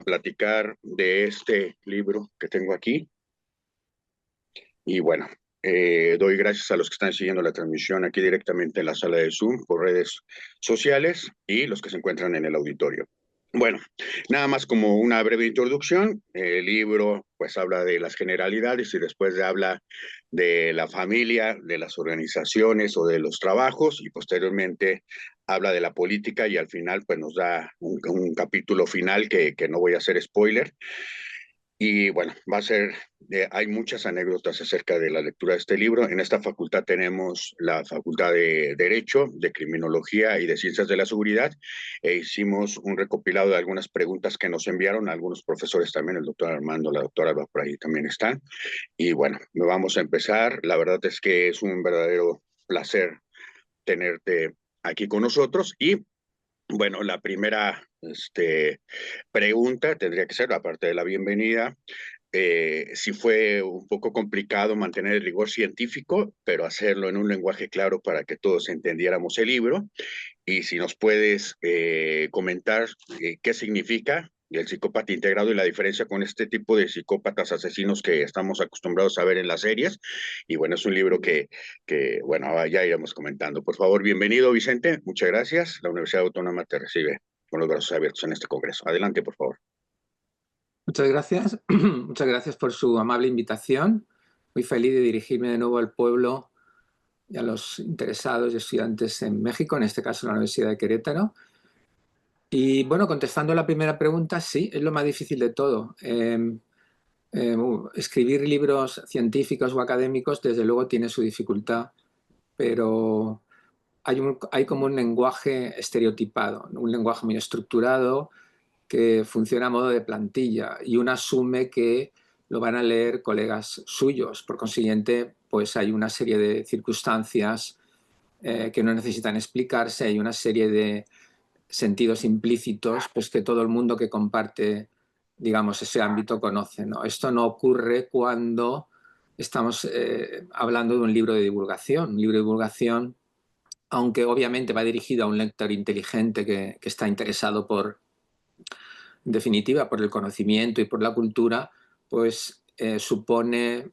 platicar de este libro que tengo aquí. Y bueno, doy gracias a los que están siguiendo la transmisión aquí directamente en la sala de Zoom por redes sociales y los que se encuentran en el auditorio. Bueno, nada más como una breve introducción. El libro pues habla de las generalidades y después habla de la familia, de las organizaciones o de los trabajos y posteriormente habla de la política y al final pues nos da un capítulo final que no voy a hacer spoiler. Y bueno, hay muchas anécdotas acerca de la lectura de este libro. En esta facultad tenemos la Facultad de Derecho, de Criminología y de Ciencias de la Seguridad, e hicimos un recopilado de algunas preguntas que nos enviaron algunos profesores también, el doctor Armando, la doctora Alba por ahí también están. Y bueno, vamos a empezar. La verdad es que es un verdadero placer tenerte aquí con nosotros y bueno, la primera pregunta tendría que ser, aparte de la bienvenida, si fue un poco complicado mantener el rigor científico, pero hacerlo en un lenguaje claro para que todos entendiéramos el libro. Y si nos puedes comentar qué significa el psicópata integrado y la diferencia con este tipo de psicópatas asesinos que estamos acostumbrados a ver en las series. Y bueno, es un libro bueno, ya iremos comentando. Por favor, bienvenido, Vicente. Muchas gracias. La Universidad Autónoma te recibe con los brazos abiertos en este congreso. Adelante, por favor. Muchas gracias. Muchas gracias por su amable invitación. Muy feliz de dirigirme de nuevo al pueblo y a los interesados y estudiantes en México, en este caso en la Universidad de Querétaro. Y bueno, contestando a la primera pregunta, sí, es lo más difícil de todo. Escribir libros científicos o académicos, desde luego, tiene su dificultad, pero hay como un lenguaje estereotipado, ¿no? Un lenguaje muy estructurado que funciona a modo de plantilla y uno asume que lo van a leer colegas suyos. Por consiguiente, pues hay una serie de circunstancias que no necesitan explicarse, hay una serie de sentidos implícitos pues que todo el mundo que comparte, digamos, ese ámbito conoce, ¿no? Esto no ocurre cuando estamos hablando de un libro de divulgación. Un libro de divulgación, aunque obviamente va dirigido a un lector inteligente que está interesado en definitiva, por el conocimiento y por la cultura, pues supone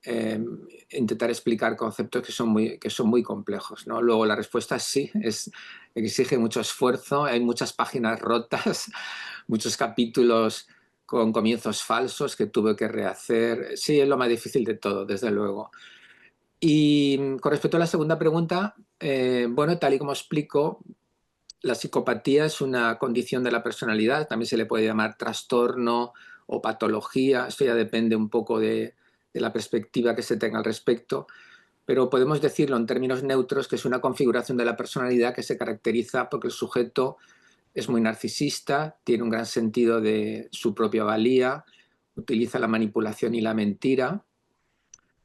intentar explicar conceptos que son muy complejos, ¿no? Luego la respuesta es sí, exige mucho esfuerzo, hay muchas páginas rotas, muchos capítulos con comienzos falsos que tuve que rehacer. Sí, es lo más difícil de todo, desde luego. Y con respecto a la segunda pregunta, bueno, tal y como explico, la psicopatía es una condición de la personalidad, también se le puede llamar trastorno o patología, esto ya depende un poco de la perspectiva que se tenga al respecto, pero podemos decirlo en términos neutros que es una configuración de la personalidad que se caracteriza porque el sujeto es muy narcisista, tiene un gran sentido de su propia valía, utiliza la manipulación y la mentira,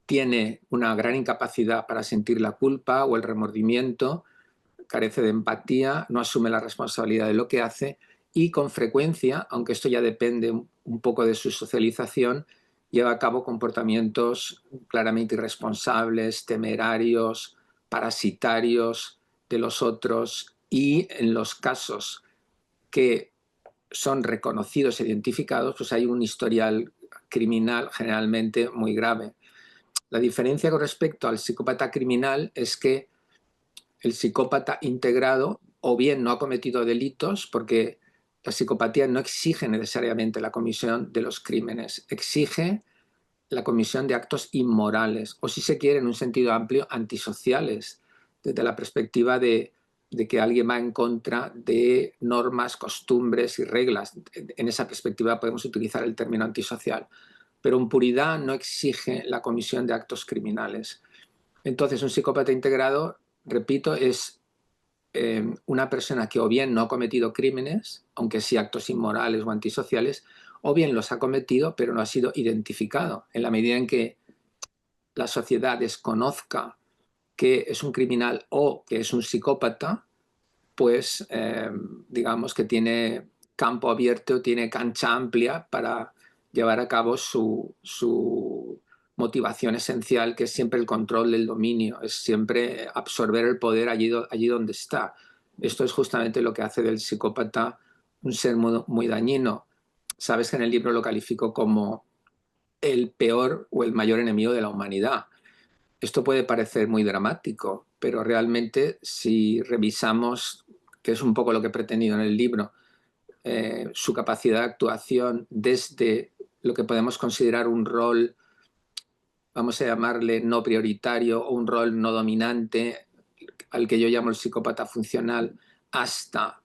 tiene una gran incapacidad para sentir la culpa o el remordimiento, carece de empatía, no asume la responsabilidad de lo que hace y con frecuencia, aunque esto ya depende un poco de su socialización, lleva a cabo comportamientos claramente irresponsables, temerarios, parasitarios de los otros y en los casos que son reconocidos e identificados, pues hay un historial criminal generalmente muy grave. La diferencia con respecto al psicópata criminal es que el psicópata integrado o bien no ha cometido delitos, porque la psicopatía no exige necesariamente la comisión de los crímenes, exige la comisión de actos inmorales, o si se quiere, en un sentido amplio, antisociales, desde la perspectiva de que alguien va en contra de normas, costumbres y reglas. En esa perspectiva podemos utilizar el término antisocial, pero en puridad no exige la comisión de actos criminales. Entonces, un psicópata integrado, repito, es una persona que o bien no ha cometido crímenes, aunque sí actos inmorales o antisociales, o bien los ha cometido pero no ha sido identificado. En la medida en que la sociedad desconozca que es un criminal o que es un psicópata, pues digamos que tiene campo abierto, tiene cancha amplia para llevar a cabo su motivación esencial, que es siempre el control del dominio, es siempre absorber el poder allí donde está. Esto es justamente lo que hace del psicópata un ser muy, muy dañino. sabes que en el libro lo califico como el peor o el mayor enemigo de la humanidad. Esto puede parecer muy dramático, pero realmente si revisamos, que es un poco lo que he pretendido en el libro, su capacidad de actuación desde lo que podemos considerar un rol, vamos a llamarle no prioritario, o un rol no dominante, al que yo llamo el psicópata funcional, hasta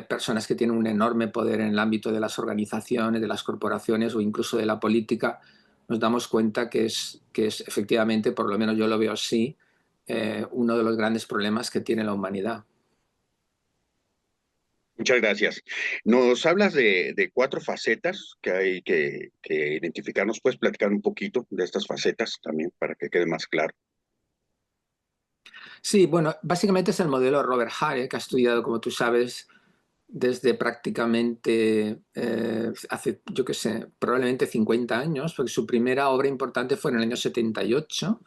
personas que tienen un enorme poder en el ámbito de las organizaciones, de las corporaciones o incluso de la política, nos damos cuenta que es efectivamente, por lo menos yo lo veo así, uno de los grandes problemas que tiene la humanidad. Muchas gracias. Nos hablas de cuatro facetas que hay que identificar. ¿Nos puedes platicar un poquito de estas facetas también para que quede más claro? Sí, bueno, básicamente es el modelo Robert Hare, que ha estudiado, como tú sabes, desde prácticamente hace, yo qué sé, probablemente 50 años, porque su primera obra importante fue en el año 78,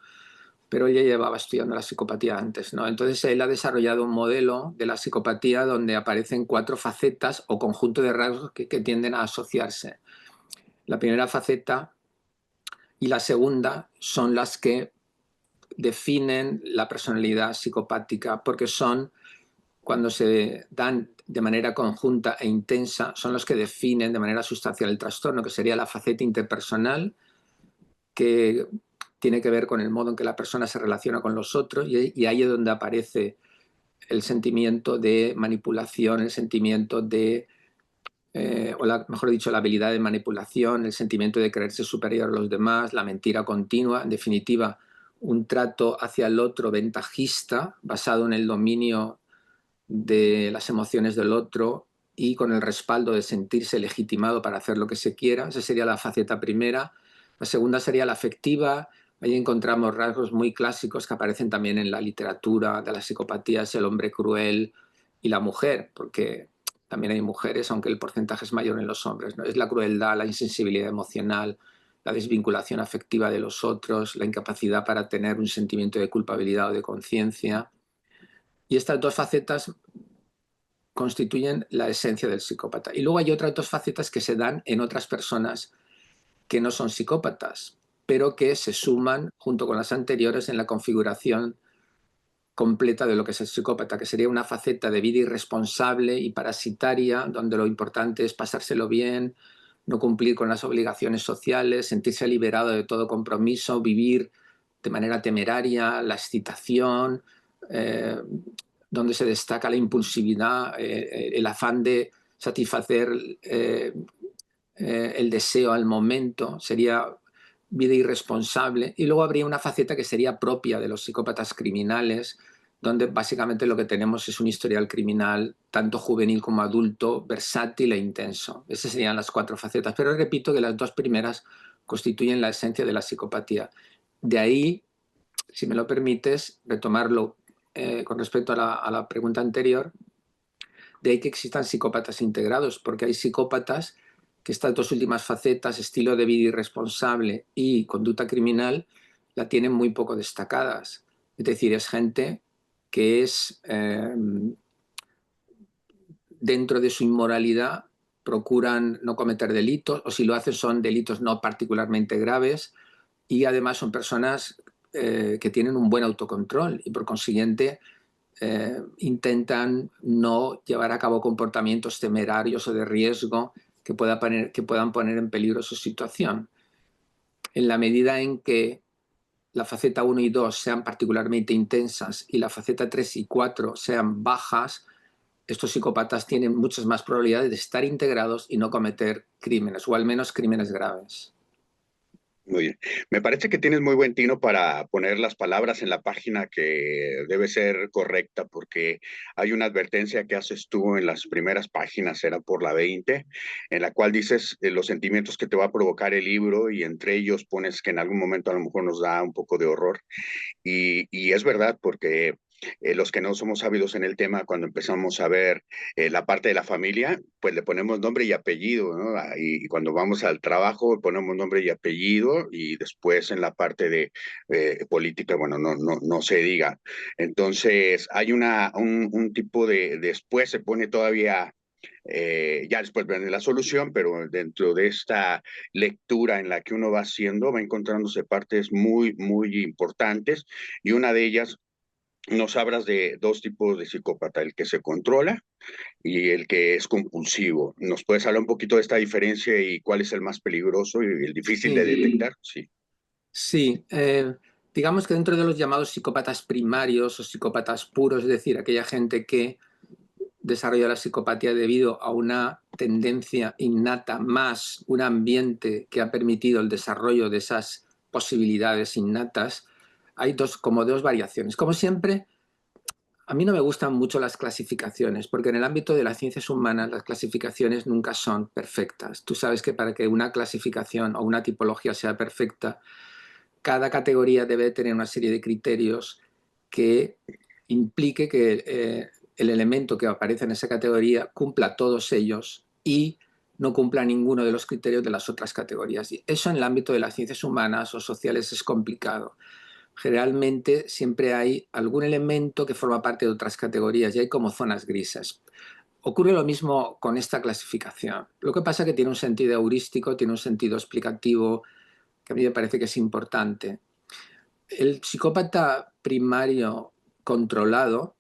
pero ella llevaba estudiando la psicopatía antes, ¿no? Entonces él ha desarrollado un modelo de la psicopatía donde aparecen cuatro facetas o conjunto de rasgos que tienden a asociarse. La primera faceta y la segunda son las que definen la personalidad psicopática, porque son, cuando se dan de manera conjunta e intensa, son los que definen de manera sustancial el trastorno, que sería la faceta interpersonal, que tiene que ver con el modo en que la persona se relaciona con los otros, y ahí es donde aparece el sentimiento de manipulación, el sentimiento de, mejor dicho, la habilidad de manipulación, el sentimiento de creerse superior a los demás, la mentira continua, en definitiva, un trato hacia el otro ventajista, basado en el dominio de las emociones del otro y con el respaldo de sentirse legitimado para hacer lo que se quiera. Esa sería la faceta primera. La segunda sería la afectiva. Ahí encontramos rasgos muy clásicos que aparecen también en la literatura de las psicopatías, el hombre cruel y la mujer, porque también hay mujeres, aunque el porcentaje es mayor en los hombres, ¿no? Es la crueldad, la insensibilidad emocional, la desvinculación afectiva de los otros, la incapacidad para tener un sentimiento de culpabilidad o de conciencia. Y estas dos facetas constituyen la esencia del psicópata. Y luego hay otras dos facetas que se dan en otras personas que no son psicópatas, pero que se suman junto con las anteriores en la configuración completa de lo que es el psicópata, que sería una faceta de vida irresponsable y parasitaria, donde lo importante es pasárselo bien, no cumplir con las obligaciones sociales, sentirse liberado de todo compromiso, vivir de manera temeraria, la excitación, eh, donde se destaca la impulsividad, el afán de satisfacer el deseo al momento, sería vida irresponsable. Y luego habría una faceta que sería propia de los psicópatas criminales, donde básicamente lo que tenemos es un historial criminal, tanto juvenil como adulto, versátil e intenso. Esas serían las cuatro facetas. Pero repito que las dos primeras constituyen la esencia de la psicopatía. De ahí, si me lo permites, retomarlo con respecto a la pregunta anterior, de ahí que existan psicópatas integrados, porque hay psicópatas que estas dos últimas facetas, estilo de vida irresponsable y conducta criminal, la tienen muy poco destacadas. Es decir, es gente que es, dentro de su inmoralidad, procuran no cometer delitos, o si lo hacen son delitos no particularmente graves, y además son personas que tienen un buen autocontrol y por consiguiente intentan no llevar a cabo comportamientos temerarios o de riesgo que puedan poner en peligro su situación. En la medida en que la faceta 1 y 2 sean particularmente intensas y la faceta 3 y 4 sean bajas, estos psicópatas tienen muchas más probabilidades de estar integrados y no cometer crímenes, o al menos crímenes graves. Muy bien. Me parece que tienes muy buen tino para poner las palabras en la página que debe ser correcta, porque hay una advertencia que haces tú en las primeras páginas, era por la 20, en la cual dices los sentimientos que te va a provocar el libro y entre ellos pones que en algún momento a lo mejor nos da un poco de horror. Y es verdad, porque los que no somos ávidos en el tema, cuando empezamos a ver la parte de la familia, pues le ponemos nombre y apellido, ¿no? Y cuando vamos al trabajo, ponemos nombre y apellido, y después en la parte de política, bueno, no se diga. Entonces, hay un tipo después se pone todavía Ya después viene la solución, pero dentro de esta lectura en la que uno va haciendo, va encontrándose partes muy, muy importantes, y una de ellas nos hablas de dos tipos de psicópata, el que se controla y el que es compulsivo. ¿Nos puedes hablar un poquito de esta diferencia y cuál es el más peligroso y el difícil de Sí, detectar? Sí. sí. Digamos que dentro de los llamados psicópatas primarios o psicópatas puros, es decir, aquella gente que desarrolla la psicopatía debido a una tendencia innata más un ambiente que ha permitido el desarrollo de esas posibilidades innatas, hay como dos variaciones. Como siempre, a mí no me gustan mucho las clasificaciones, porque en el ámbito de las ciencias humanas las clasificaciones nunca son perfectas. Tú sabes que para que una clasificación o una tipología sea perfecta, cada categoría debe tener una serie de criterios que implique que el elemento que aparece en esa categoría cumpla todos ellos y no cumpla ninguno de los criterios de las otras categorías. Y eso en el ámbito de las ciencias humanas o sociales es complicado. Generalmente siempre hay algún elemento que forma parte de otras categorías y hay como zonas grises. Ocurre lo mismo con esta clasificación. Lo que pasa es que tiene un sentido heurístico, tiene un sentido explicativo que a mí me parece que es importante. El psicópata primario controlado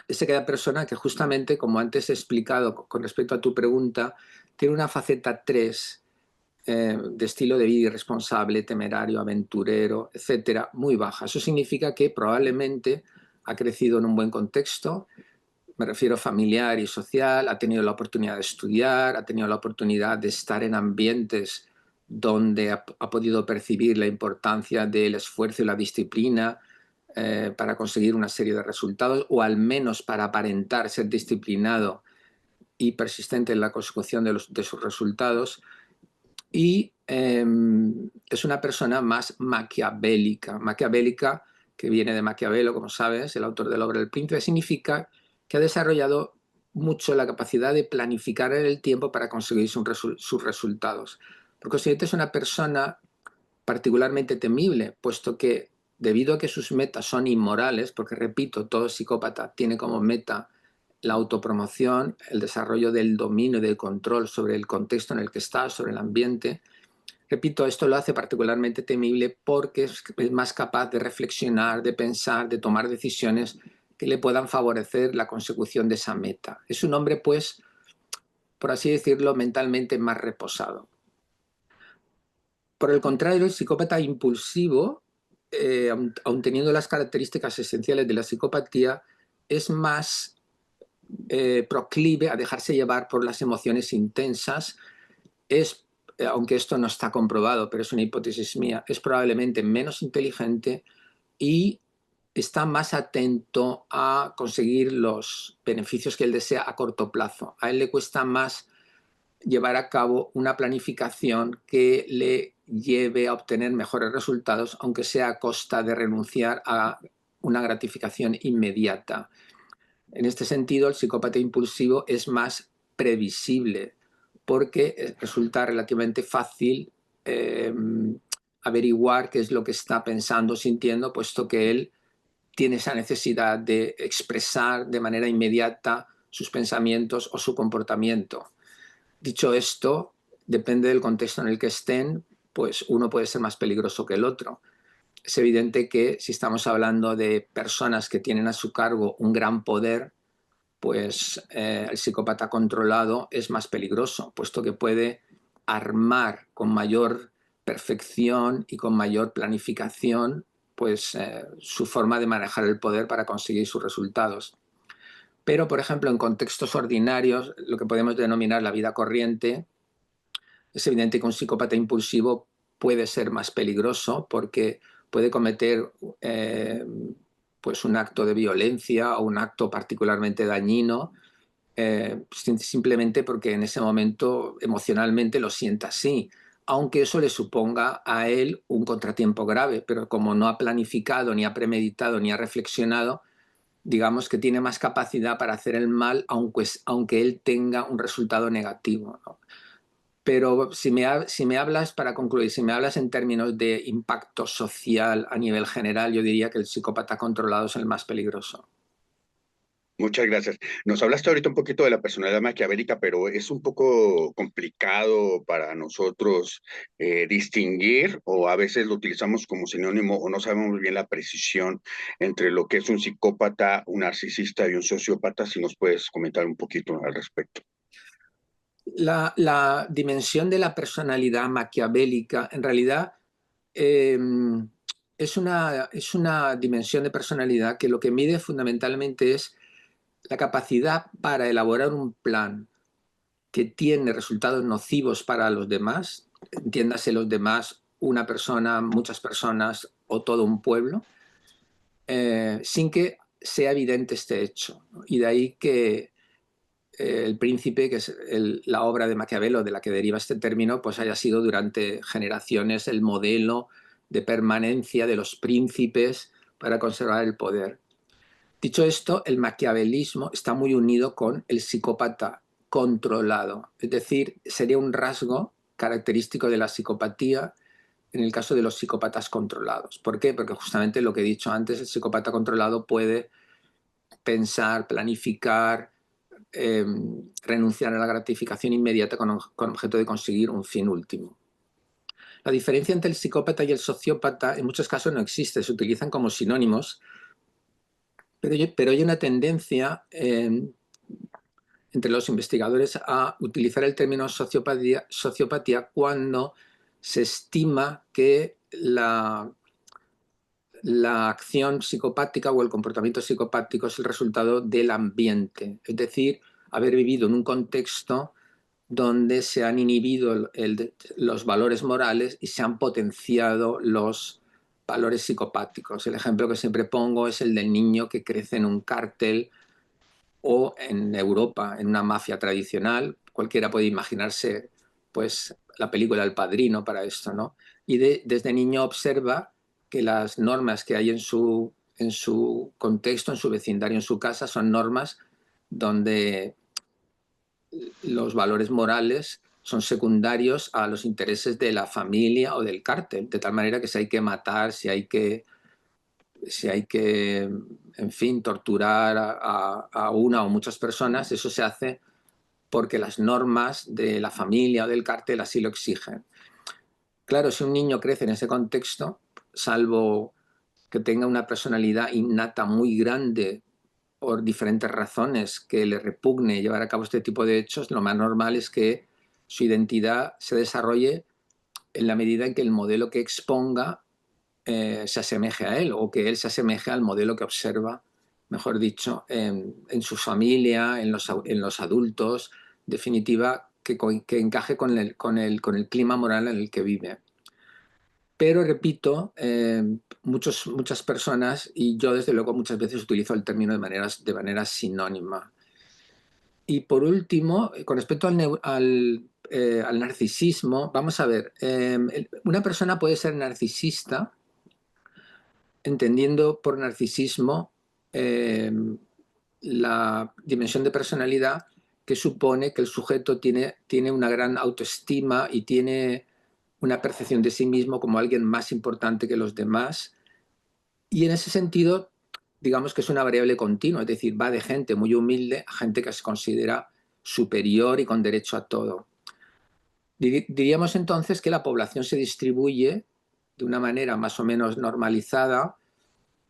es aquella persona que justamente, como antes he explicado con respecto a tu pregunta, tiene una faceta 3 de estilo de vida irresponsable, temerario, aventurero, etcétera, muy baja. Eso significa que probablemente ha crecido en un buen contexto, me refiero familiar y social, ha tenido la oportunidad de estudiar, ha tenido la oportunidad de estar en ambientes donde ha podido percibir la importancia del esfuerzo y la disciplina para conseguir una serie de resultados, o al menos para aparentar ser disciplinado y persistente en la consecución de sus resultados. Y es una persona más maquiavélica. Maquiavélica, que viene de Maquiavelo, como sabes, el autor de la obra El Príncipe, significa que ha desarrollado mucho la capacidad de planificar en el tiempo para conseguir sus resultados. Por consiguiente, es una persona particularmente temible, puesto que debido a que sus metas son inmorales, porque repito, todo psicópata tiene como meta la autopromoción, el desarrollo del dominio y del control sobre el contexto en el que está, sobre el ambiente. Repito, esto lo hace particularmente temible porque es más capaz de reflexionar, de pensar, de tomar decisiones que le puedan favorecer la consecución de esa meta. Es un hombre, pues, por así decirlo, mentalmente más reposado. Por el contrario, el psicópata impulsivo, aun teniendo las características esenciales de la psicopatía, es más proclive a dejarse llevar por las emociones intensas. Es, aunque esto no está comprobado, pero es una hipótesis mía, es probablemente menos inteligente y está más atento a conseguir los beneficios que él desea a corto plazo. A él le cuesta más llevar a cabo una planificación que le lleve a obtener mejores resultados, aunque sea a costa de renunciar a una gratificación inmediata. En este sentido, el psicópata impulsivo es más previsible porque resulta relativamente fácil eh, averiguar qué es lo que está pensando, sintiendo, puesto que él tiene esa necesidad de expresar de manera inmediata sus pensamientos o su comportamiento. Dicho esto, depende del contexto en el que estén, pues uno puede ser más peligroso que el otro. Es evidente que si estamos hablando de personas que tienen a su cargo un gran poder, pues el psicópata controlado es más peligroso, puesto que puede armar con mayor perfección y con mayor planificación pues su forma de manejar el poder para conseguir sus resultados. Pero, por ejemplo, en contextos ordinarios, lo que podemos denominar la vida corriente, es evidente que un psicópata impulsivo puede ser más peligroso porque puede cometer pues un acto de violencia o un acto particularmente dañino simplemente porque en ese momento emocionalmente lo sienta así, aunque eso le suponga a él un contratiempo grave, pero como no ha planificado, ni ha premeditado, ni ha reflexionado, digamos que tiene más capacidad para hacer el mal, aunque él tenga un resultado negativo, ¿no? Pero si me hablas, para concluir, si me hablas en términos de impacto social a nivel general, yo diría que el psicópata controlado es el más peligroso. Muchas gracias. Nos hablaste ahorita un poquito de la personalidad maquiavélica, pero es un poco complicado para nosotros distinguir, o a veces lo utilizamos como sinónimo o no sabemos bien la precisión entre lo que es un psicópata, un narcisista y un sociópata. Si nos puedes comentar un poquito al respecto. La dimensión de la personalidad maquiavélica, en realidad, eh, es una dimensión de personalidad que lo que mide fundamentalmente es la capacidad para elaborar un plan que tiene resultados nocivos para los demás, entiéndase los demás, una persona, muchas personas o todo un pueblo, sin que sea evidente este hecho, ¿no? Y de ahí que El Príncipe, que es la obra de Maquiavelo de la que deriva este término, pues haya sido durante generaciones el modelo de permanencia de los príncipes para conservar el poder. Dicho esto, el maquiavelismo está muy unido con el psicópata controlado, es decir, sería un rasgo característico de la psicopatía en el caso de los psicópatas controlados. ¿Por qué? Porque justamente lo que he dicho antes, el psicópata controlado puede pensar, planificar, eh, renunciar a la gratificación inmediata con objeto de conseguir un fin último. La diferencia entre el psicópata y el sociópata en muchos casos no existe, se utilizan como sinónimos, pero hay una tendencia entre los investigadores a utilizar el término sociopatía cuando se estima que la acción psicopática o el comportamiento psicopático es el resultado del ambiente, es decir, haber vivido en un contexto donde se han inhibido los valores morales y se han potenciado los valores psicopáticos. El ejemplo que siempre pongo es el del niño que crece en un cártel o en Europa, en una mafia tradicional. Cualquiera puede imaginarse pues, la película El Padrino para esto, ¿no? Y desde niño observa que las normas que hay en su contexto, en su vecindario, en su casa, son normas donde los valores morales son secundarios a los intereses de la familia o del cártel, de tal manera que si hay que matar, si hay que, en fin, torturar a una o muchas personas, eso se hace porque las normas de la familia o del cártel así lo exigen. Claro, si un niño crece en ese contexto, salvo que tenga una personalidad innata muy grande por diferentes razones que le repugne llevar a cabo este tipo de hechos, lo más normal es que su identidad se desarrolle en la medida en que el modelo que exponga se asemeje a él o que él se asemeje al modelo que observa, mejor dicho, en su familia, en los adultos, en definitiva, que encaje con el clima moral en el que vive. Pero repito, muchas personas, y yo desde luego muchas veces utilizo el término de manera sinónima. Y por último, con respecto al narcisismo, vamos a ver, una persona puede ser narcisista entendiendo por narcisismo eh, la dimensión de personalidad que supone que el sujeto tiene una gran autoestima y tiene una percepción de sí mismo como alguien más importante que los demás. Y en ese sentido, digamos que es una variable continua, es decir, va de gente muy humilde a gente que se considera superior y con derecho a todo. Diríamos entonces que la población se distribuye de una manera más o menos normalizada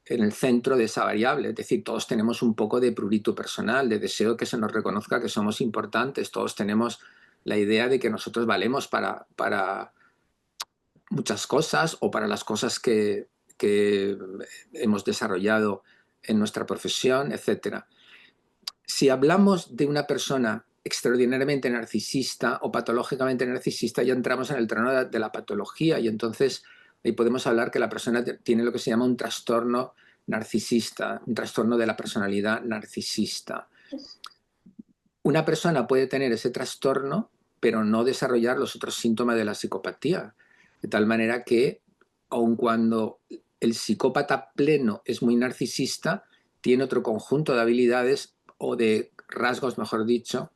en el centro de esa variable. Es decir, todos tenemos un poco de prurito personal, de deseo que se nos reconozca que somos importantes. Todos tenemos la idea de que nosotros valemos para muchas cosas o para las cosas que hemos desarrollado en nuestra profesión, etcétera. Si hablamos de una persona extraordinariamente narcisista o patológicamente narcisista, ya entramos en el terreno de la patología y entonces ahí podemos hablar que la persona tiene lo que se llama un trastorno narcisista, un trastorno de la personalidad narcisista. Una persona puede tener ese trastorno, pero no desarrollar los otros síntomas de la psicopatía, de tal manera que, aun cuando el psicópata pleno es muy narcisista, tiene otro conjunto de habilidades o de rasgos, mejor dicho,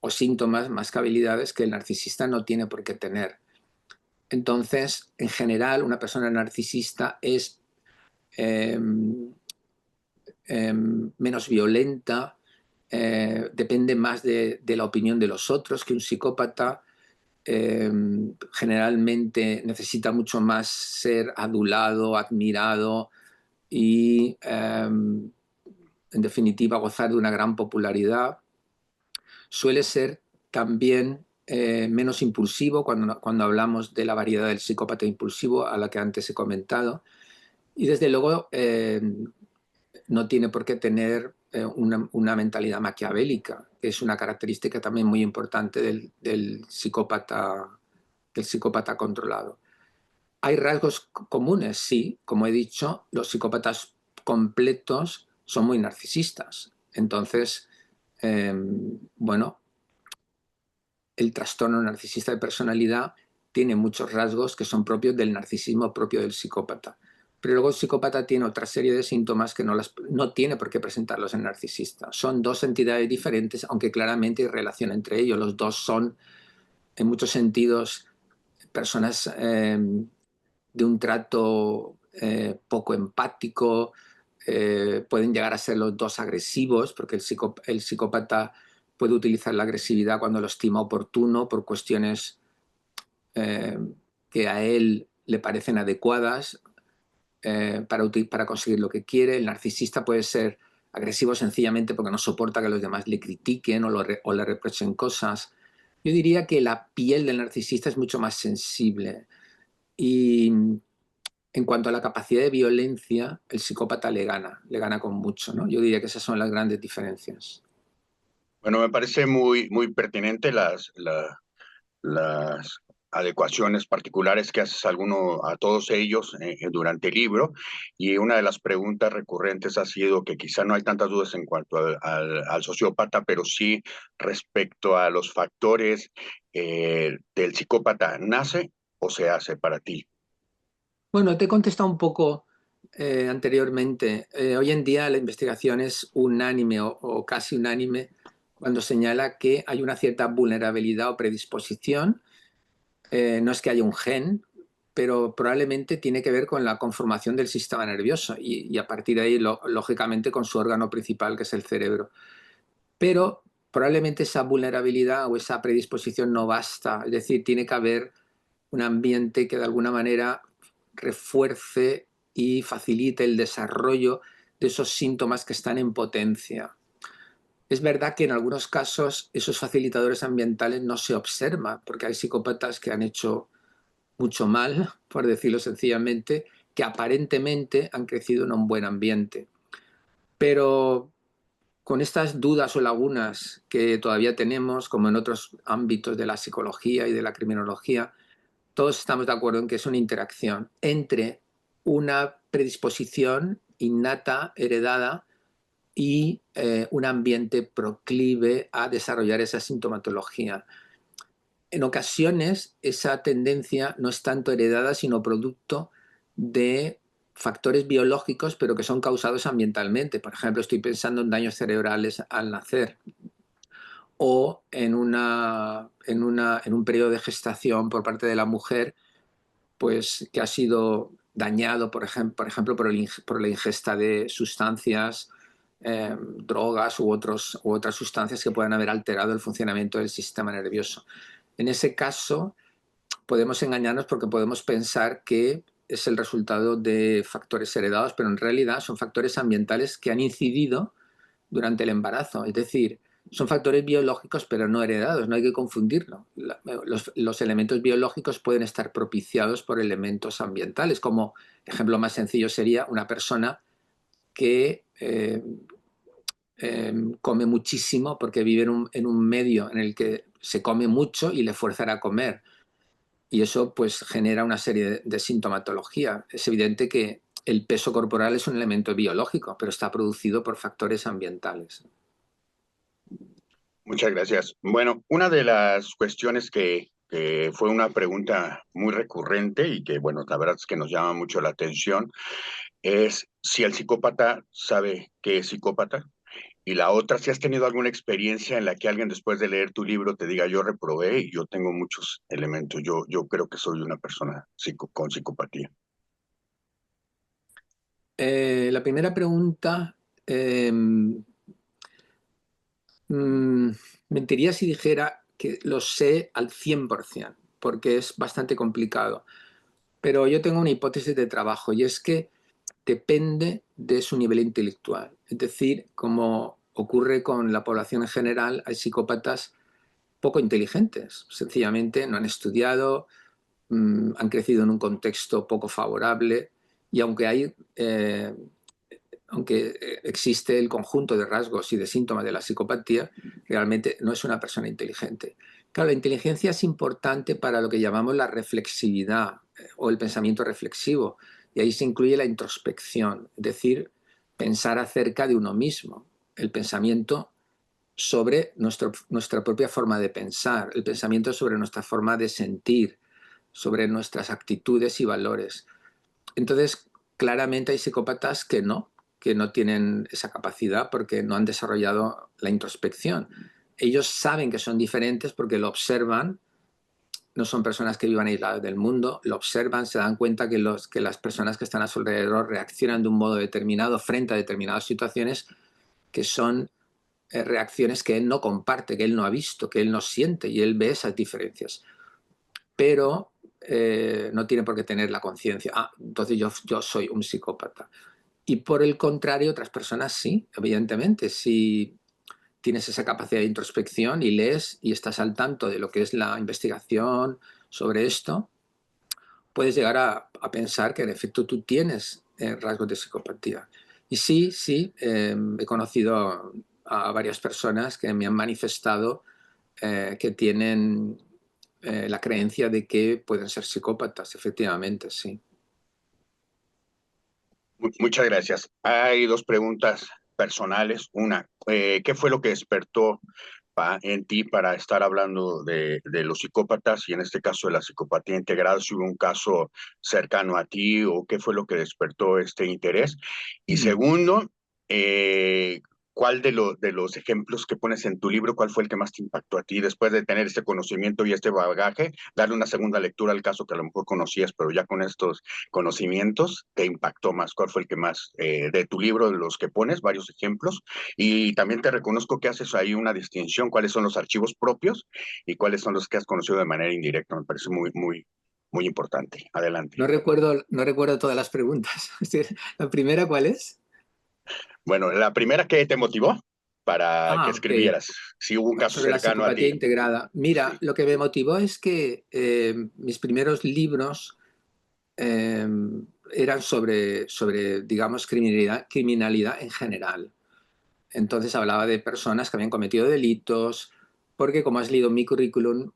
o síntomas más que habilidades que el narcisista no tiene por qué tener. Entonces, en general, una persona narcisista es menos violenta, depende más de la opinión de los otros, que un psicópata generalmente necesita mucho más ser adulado, admirado y, en definitiva, gozar de una gran popularidad. Suele ser también menos impulsivo cuando hablamos de la variedad del psicópata impulsivo a la que antes he comentado. Y desde luego no tiene por qué tener una mentalidad maquiavélica, que es una característica también muy importante del psicópata controlado. ¿Hay rasgos comunes? Sí, como he dicho, los psicópatas completos son muy narcisistas. Entonces, bueno, el trastorno narcisista de personalidad tiene muchos rasgos que son propios del narcisismo propio del psicópata. Pero luego el psicópata tiene otra serie de síntomas que no tiene por qué presentarlos el narcisista. Son dos entidades diferentes, aunque claramente hay relación entre ellos. Los dos son, en muchos sentidos, personas de un trato poco empático, pueden llegar a ser los dos agresivos, porque el psicópata puede utilizar la agresividad cuando lo estima oportuno por cuestiones que a él le parecen adecuadas para conseguir lo que quiere. El narcisista puede ser agresivo sencillamente porque no soporta que los demás le critiquen o le reprochen cosas. Yo diría que la piel del narcisista es mucho más sensible y en cuanto a la capacidad de violencia, el psicópata le gana con mucho, ¿no? Yo diría que esas son las grandes diferencias. Bueno, me parece muy pertinente las adecuaciones particulares que haces a todos ellos durante el libro. Y una de las preguntas recurrentes ha sido que quizá no hay tantas dudas en cuanto al sociópata, pero sí respecto a los factores del psicópata. ¿Nace o se hace para ti? Bueno, te he contestado un poco anteriormente. Hoy en día la investigación es unánime o casi unánime cuando señala que hay una cierta vulnerabilidad o predisposición. No es que haya un gen, pero probablemente tiene que ver con la conformación del sistema nervioso y a partir de ahí, lógicamente, con su órgano principal, que es el cerebro. Pero probablemente esa vulnerabilidad o esa predisposición no basta. Es decir, tiene que haber un ambiente que de alguna manera refuerce y facilite el desarrollo de esos síntomas que están en potencia. Es verdad que en algunos casos esos facilitadores ambientales no se observan, porque hay psicópatas que han hecho mucho mal, por decirlo sencillamente, que aparentemente han crecido en un buen ambiente. Pero con estas dudas o lagunas que todavía tenemos, como en otros ámbitos de la psicología y de la criminología, todos estamos de acuerdo en que es una interacción entre una predisposición innata, heredada, y un ambiente proclive a desarrollar esa sintomatología. En ocasiones, esa tendencia no es tanto heredada, sino producto de factores biológicos, pero que son causados ambientalmente. Por ejemplo, estoy pensando en daños cerebrales al nacer o en un periodo de gestación por parte de la mujer, pues que ha sido dañado, por ejemplo, por la ingesta de sustancias, drogas u otras sustancias que puedan haber alterado el funcionamiento del sistema nervioso. En ese caso, podemos engañarnos porque podemos pensar que es el resultado de factores heredados, pero en realidad son factores ambientales que han incidido durante el embarazo. Es decir, son factores biológicos pero no heredados, no hay que confundirlo. Los elementos biológicos pueden estar propiciados por elementos ambientales, como ejemplo más sencillo sería una persona que come muchísimo porque vive en un medio en el que se come mucho y le fuerzan a comer. Y eso pues genera una serie de sintomatología. Es evidente que el peso corporal es un elemento biológico, pero está producido por factores ambientales. Muchas gracias. Bueno, una de las cuestiones que fue una pregunta muy recurrente y que, bueno, la verdad es que nos llama mucho la atención, es si el psicópata sabe que es psicópata. Y la otra, si has tenido alguna experiencia en la que alguien después de leer tu libro te diga, yo reprobé y yo tengo muchos elementos, yo creo que soy una persona con psicopatía. La primera pregunta Mentiría si dijera que lo sé al 100%, porque es bastante complicado. Pero yo tengo una hipótesis de trabajo y es que depende de su nivel intelectual. Es decir, como ocurre con la población en general, hay psicópatas poco inteligentes. Sencillamente no han estudiado, han crecido en un contexto poco favorable y aunque existe el conjunto de rasgos y de síntomas de la psicopatía, realmente no es una persona inteligente. Claro, la inteligencia es importante para lo que llamamos la reflexividad o el pensamiento reflexivo, y ahí se incluye la introspección, es decir, pensar acerca de uno mismo, el pensamiento sobre nuestra propia forma de pensar, el pensamiento sobre nuestra forma de sentir, sobre nuestras actitudes y valores. Entonces, claramente hay psicópatas que no tienen esa capacidad porque no han desarrollado la introspección. Ellos saben que son diferentes porque lo observan, no son personas que vivan aisladas del mundo, lo observan, se dan cuenta que las personas que están a su alrededor reaccionan de un modo determinado frente a determinadas situaciones que son reacciones que él no comparte, que él no ha visto, que él no siente, y él ve esas diferencias. Pero no tiene por qué tener la conciencia, entonces yo soy un psicópata. Y por el contrario, otras personas sí, evidentemente, si tienes esa capacidad de introspección y lees y estás al tanto de lo que es la investigación sobre esto, puedes llegar a pensar que en efecto tú tienes rasgos de psicopatía. Y sí, sí, he conocido a varias personas que me han manifestado que tienen la creencia de que pueden ser psicópatas, efectivamente, sí. Muchas gracias. Hay dos preguntas personales. Una, ¿qué fue lo que despertó en ti para estar hablando de los psicópatas y en este caso de la psicopatía integrada? Si hubo un caso cercano a ti o qué fue lo que despertó este interés. Y Mm. segundo, ¿cuál de los ejemplos que pones en tu libro, cuál fue el que más te impactó a ti después de tener este conocimiento y este bagaje, darle una segunda lectura al caso que a lo mejor conocías, pero ya con estos conocimientos, te impactó más? ¿Cuál fue el que más de tu libro, de los que pones, varios ejemplos? Y también te reconozco que haces ahí una distinción, cuáles son los archivos propios y cuáles son los que has conocido de manera indirecta. Me parece muy importante. Adelante. No recuerdo todas las preguntas. ¿La primera cuál es? Bueno, la primera, ¿qué te motivó para que Ok. escribieras? Si hubo un caso Sobre la cercano a psicopatía ti. integrada. Mira, Sí. lo que me motivó es que mis primeros libros eh, eran digamos, criminalidad en general. Entonces hablaba de personas que habían cometido delitos, porque como has leído mi currículum,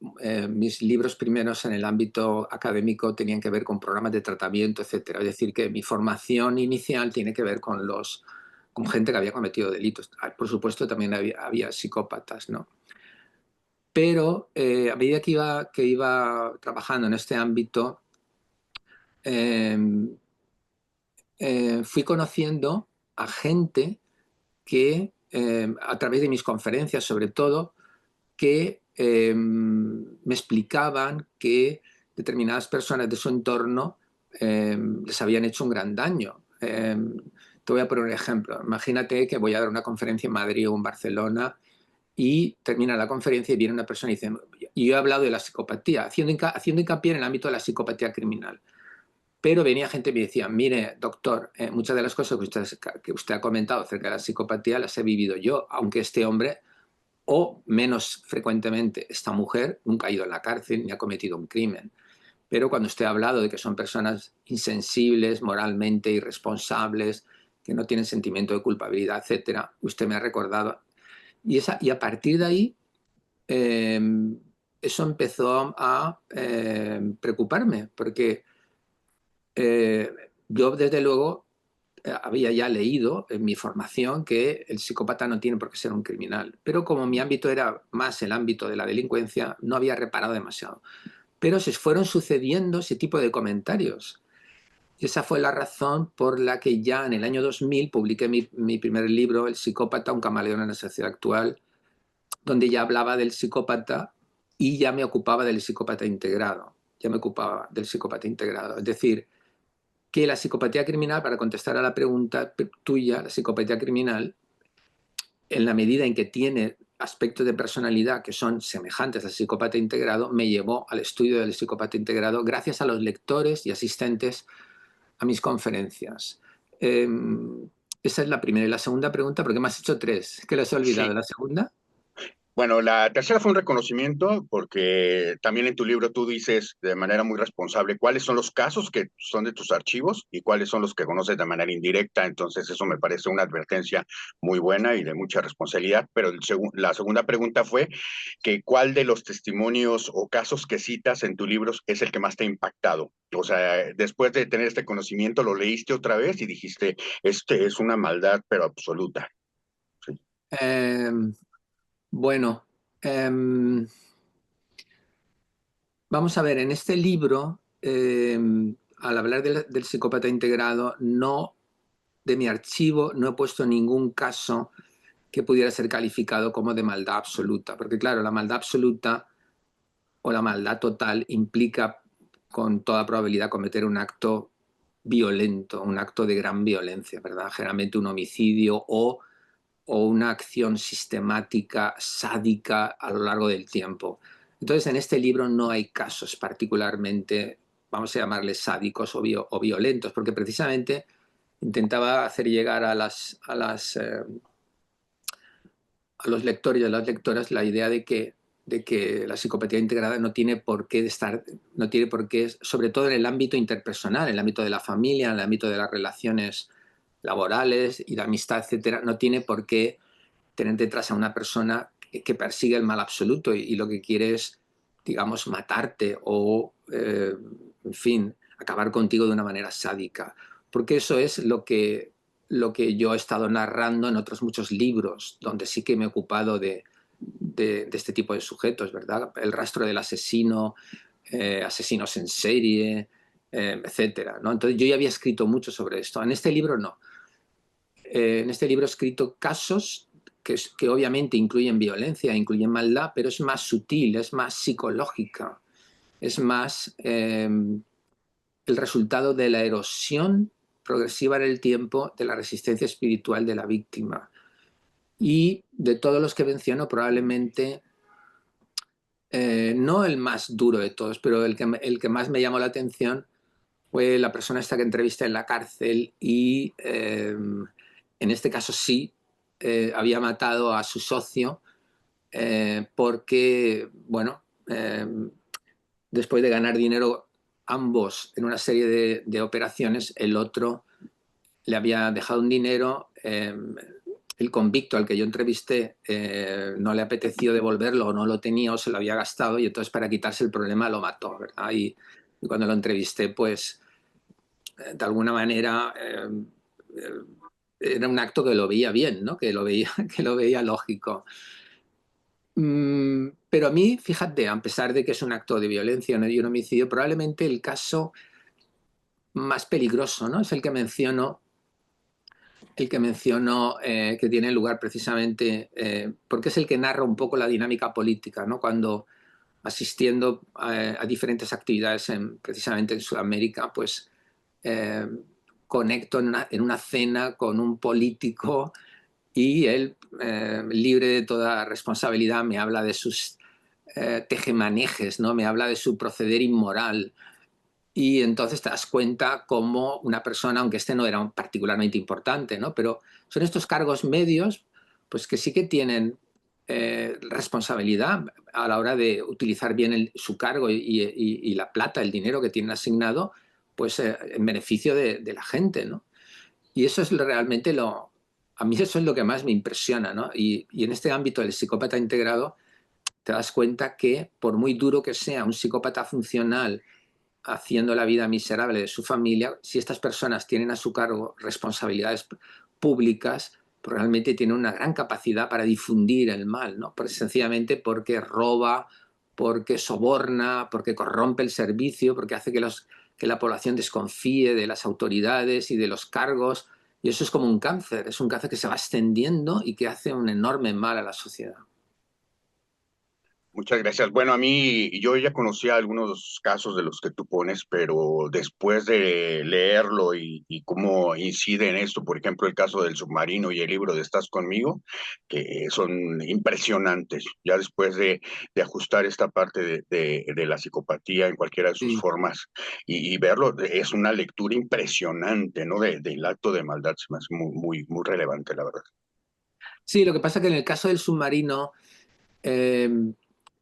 mis libros primeros en el ámbito académico tenían que ver con programas de tratamiento, etcétera. Es decir, que mi formación inicial tiene que ver con gente que había cometido delitos. Por supuesto, también había psicópatas, ¿no? Pero a medida que iba trabajando en este ámbito, eh, fui conociendo a gente que, a través de mis conferencias sobre todo, que me explicaban que determinadas personas de su entorno les habían hecho un gran daño. Te voy a poner un ejemplo. Imagínate que voy a dar una conferencia en Madrid o en Barcelona y termina la conferencia y viene una persona y dice, y yo he hablado de la psicopatía, haciendo hincapié en el ámbito de la psicopatía criminal. Pero venía gente y me decía, mire, doctor, muchas de las cosas que usted ha comentado acerca de la psicopatía las he vivido yo, aunque este hombre, o menos frecuentemente esta mujer, nunca ha ido a la cárcel ni ha cometido un crimen. Pero cuando usted ha hablado de que son personas insensibles, moralmente irresponsables, que no tienen sentimiento de culpabilidad, etcétera, usted me ha recordado. Y a partir de ahí, eh, eso empezó a preocuparme, porque eh, yo desde luego había ya leído en mi formación que el psicópata no tiene por qué ser un criminal, pero como mi ámbito era más el ámbito de la delincuencia, no había reparado demasiado. Pero se fueron sucediendo ese tipo de comentarios. Y esa fue la razón por la que ya en el año 2000 publiqué mi primer libro, El psicópata, un camaleón en la sociedad actual, donde ya hablaba del psicópata y ya me ocupaba del psicópata integrado. Ya me ocupaba del psicópata integrado. Es decir, que la psicopatía criminal, para contestar a la pregunta tuya, la psicopatía criminal, en la medida en que tiene aspectos de personalidad que son semejantes al psicópata integrado, me llevó al estudio del psicópata integrado gracias a los lectores y asistentes a mis conferencias. Esa es la primera. Y la segunda pregunta, porque me has hecho tres, que las he olvidado. Sí. ¿La segunda? Bueno, la tercera fue un reconocimiento porque también en tu libro tú dices de manera muy responsable cuáles son los casos que son de tus archivos y cuáles son los que conoces de manera indirecta. Entonces eso me parece una advertencia muy buena y de mucha responsabilidad. Pero la segunda pregunta fue que cuál de los testimonios o casos que citas en tu libro es el que más te ha impactado. O sea, después de tener este conocimiento, lo leíste otra vez y dijiste, este es una maldad, pero absoluta. Sí. Eh, bueno, eh, vamos a ver, en este libro, al hablar del psicópata integrado, no, de mi archivo, no he puesto ningún caso que pudiera ser calificado como de maldad absoluta, porque claro, la maldad absoluta o la maldad total implica con toda probabilidad cometer un acto violento, un acto de gran violencia, ¿verdad? Generalmente un homicidio o una acción sistemática, sádica a lo largo del tiempo. Entonces, en este libro no hay casos particularmente, vamos a llamarles sádicos o violentos, porque precisamente intentaba hacer llegar a los lectores y a las lectoras la idea de que la psicopatía integrada no tiene por qué estar, no tiene por qué, sobre todo en el ámbito interpersonal, en el ámbito de la familia, en el ámbito de las relaciones laborales y de amistad, etcétera, no tiene por qué tener detrás a una persona que persigue el mal absoluto y lo que quiere es, digamos, matarte o, en fin, acabar contigo de una manera sádica. Porque eso es lo que yo he estado narrando en otros muchos libros, donde sí que me he ocupado de este tipo de sujetos, ¿verdad? El rastro del asesino, asesinos en serie, etcétera, ¿no? Entonces yo ya había escrito mucho sobre esto. En este libro no. En este libro he escrito casos que obviamente incluyen violencia, incluyen maldad, pero es más sutil, es más psicológica, es más el resultado de la erosión progresiva en el tiempo de la resistencia espiritual de la víctima. Y de todos los que menciono, probablemente no el más duro de todos, pero el que más me llamó la atención fue la persona esta que entrevisté en la cárcel y en este caso sí había matado a su socio porque, bueno, después de ganar dinero ambos en una serie de operaciones, el otro le había dejado un dinero, el convicto al que yo entrevisté no le apeteció devolverlo o no lo tenía o se lo había gastado y entonces para quitarse el problema lo mató, ¿verdad? Y cuando lo entrevisté, pues de alguna manera era un acto que lo veía bien, ¿no? Que lo veía, que lo veía lógico. Pero a mí, fíjate, a pesar de que es un acto de violencia, ¿no? Y un homicidio, probablemente el caso más peligroso, ¿no? Es el que menciono que tiene lugar precisamente porque es el que narra un poco la dinámica política, ¿no? Cuando asistiendo a diferentes actividades precisamente en Sudamérica, pues eh, conecto en una cena con un político y él, libre de toda responsabilidad, me habla de sus tejemanejes, ¿no? Me habla de su proceder inmoral. Y entonces te das cuenta cómo una persona, aunque este no era particularmente importante, ¿no? Pero son estos cargos medios, pues que sí que tienen responsabilidad a la hora de utilizar bien su cargo y la plata, el dinero que tienen asignado, pues en beneficio de la gente, ¿no? Y eso es realmente a mí eso es lo que más me impresiona, ¿no? Y en este ámbito del psicópata integrado, te das cuenta que por muy duro que sea un psicópata funcional haciendo la vida miserable de su familia, si estas personas tienen a su cargo responsabilidades públicas, pues realmente tienen una gran capacidad para difundir el mal, ¿no? Sencillamente porque roba, porque soborna, porque corrompe el servicio, porque hace que la población desconfíe de las autoridades y de los cargos. Y eso es un cáncer que se va extendiendo y que hace un enorme mal a la sociedad. Muchas gracias. Bueno, a mí, yo ya conocía algunos casos de los que tú pones, pero después de leerlo y cómo incide en esto, por ejemplo, el caso del submarino y el libro de Estás conmigo, que son impresionantes. Ya después de ajustar esta parte de la psicopatía en cualquiera de sus Sí. formas y verlo, es una lectura impresionante, ¿no? Del acto de maldad, se me hace muy relevante, la verdad. Sí, lo que pasa es que en el caso del submarino, eh,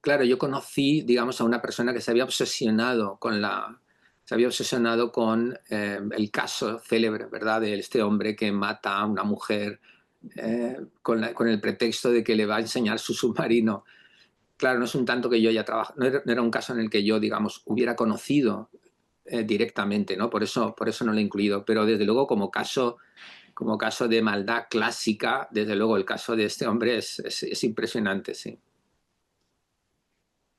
claro, yo conocí, digamos, a una persona que se había obsesionado con el caso célebre, ¿verdad? De este hombre que mata a una mujer con el pretexto de que le va a enseñar su submarino. Claro, no es un tanto que yo haya trabajado, no era un caso en el que yo, digamos, hubiera conocido directamente, ¿no? Por eso no lo he incluido. Pero desde luego, como caso de maldad clásica, desde luego el caso de este hombre es impresionante, sí.